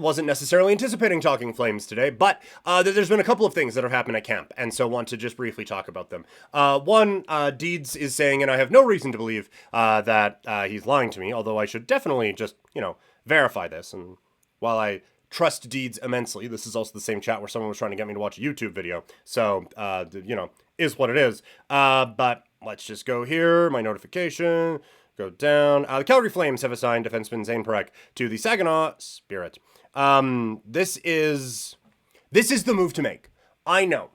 wasn't necessarily anticipating talking Flames today, but there's been a couple of things that have happened at camp, and so want to just briefly talk about them. One, Deeds is saying, and I have no reason to believe that he's lying to me, although I should definitely just, verify this. And while I trust Deeds immensely, this is also the same chat where someone was trying to get me to watch a YouTube video, so, is what it is. But let's just go here, my notification. Go down. The Calgary Flames have assigned defenseman Zayne Parekh to the Saginaw Spirit. This is the move to make. I know.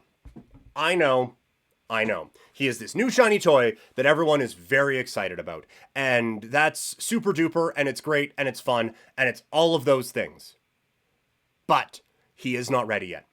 He is this new shiny toy that everyone is very excited about. And that's super duper, and it's great, and it's fun, and it's all of those things. But he is not ready yet.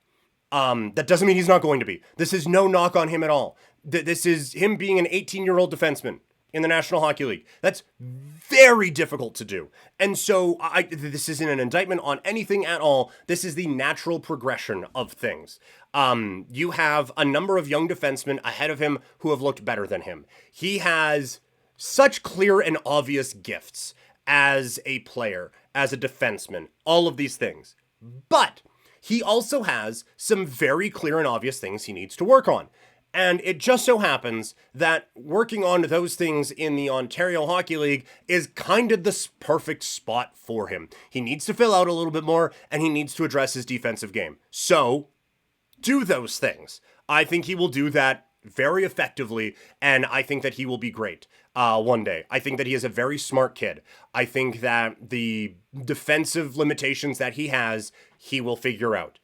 That doesn't mean he's not going to be. This is no knock on him at all. This is him being an 18-year-old defenseman in the National Hockey League. That's very difficult to do. And so this isn't an indictment on anything at all. This is the natural progression of things. You have a number of young defensemen ahead of him who have looked better than him. He has such clear and obvious gifts as a player, as a defenseman, all of these things. But he also has some very clear and obvious things he needs to work on. And it just so happens that working on those things in the Ontario Hockey League is kind of the perfect spot for him. He needs to fill out a little bit more, and he needs to address his defensive game. So, do those things. I think he will do that very effectively, and I think that he will be great one day. I think that he is a very smart kid. I think that the defensive limitations that he has, he will figure out.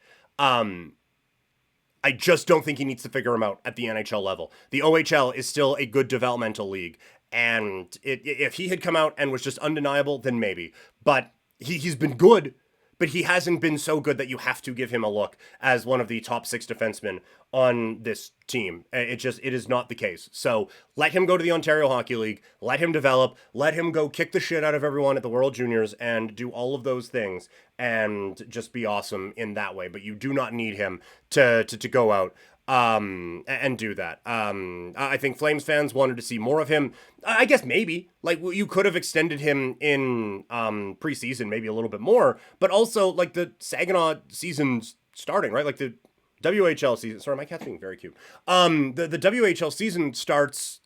I just don't think he needs to figure him out at the NHL level. The OHL is still a good developmental league, and if he had come out and was just undeniable, then maybe. But he's been good, but he hasn't been so good that you have to give him a look as one of the top 6 defensemen on this team. It is not the case. So let him go to the Ontario Hockey League, let him develop, let him go kick the shit out of everyone at the World Juniors and do all of those things and just be awesome in that way. But you do not need him to go out and do that. I think Flames fans wanted to see more of him. I guess maybe, you could have extended him in preseason, maybe a little bit more, but also, the Saginaw season's starting, right? The WHL season, sorry, my cat's being very cute. The WHL season starts,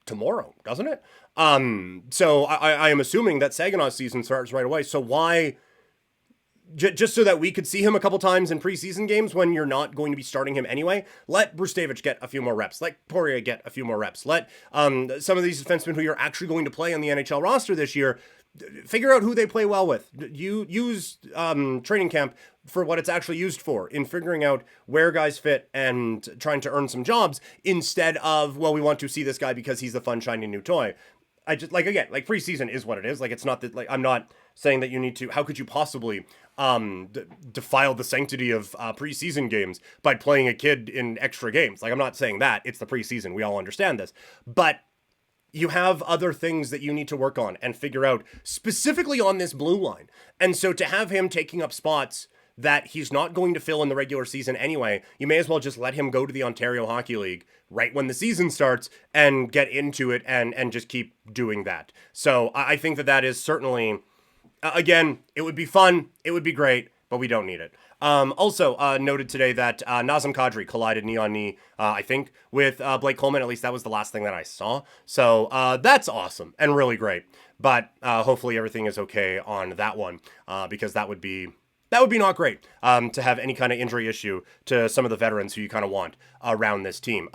tomorrow, doesn't it? So I am assuming that Saginaw season starts right away, so why... Just so that we could see him a couple times in preseason games when you're not going to be starting him anyway, let Brustevich get a few more reps. Let Poirier get a few more reps. Let some of these defensemen who you're actually going to play on the NHL roster this year, figure out who they play well with. You use training camp for what it's actually used for, in figuring out where guys fit and trying to earn some jobs, instead of, we want to see this guy because he's the fun, shiny new toy. I just, again, preseason is what it is. It's not that, I'm not saying that you need to, how could you possibly defile the sanctity of preseason games by playing a kid in extra games? I'm not saying that. It's the preseason. We all understand this. But you have other things that you need to work on and figure out specifically on this blue line. And so to have him taking up spots that he's not going to fill in the regular season anyway, you may as well just let him go to the Ontario Hockey League right when the season starts and get into it and just keep doing that. So I think that is certainly, again, it would be fun, it would be great, but we don't need it. Also noted today that Nazem Kadri collided knee on knee, I think, with Blake Coleman. At least that was the last thing that I saw. So that's awesome and really great. But hopefully everything is okay on that one, because that would be not great to have any kind of injury issue to some of the veterans who you kind of want around this team.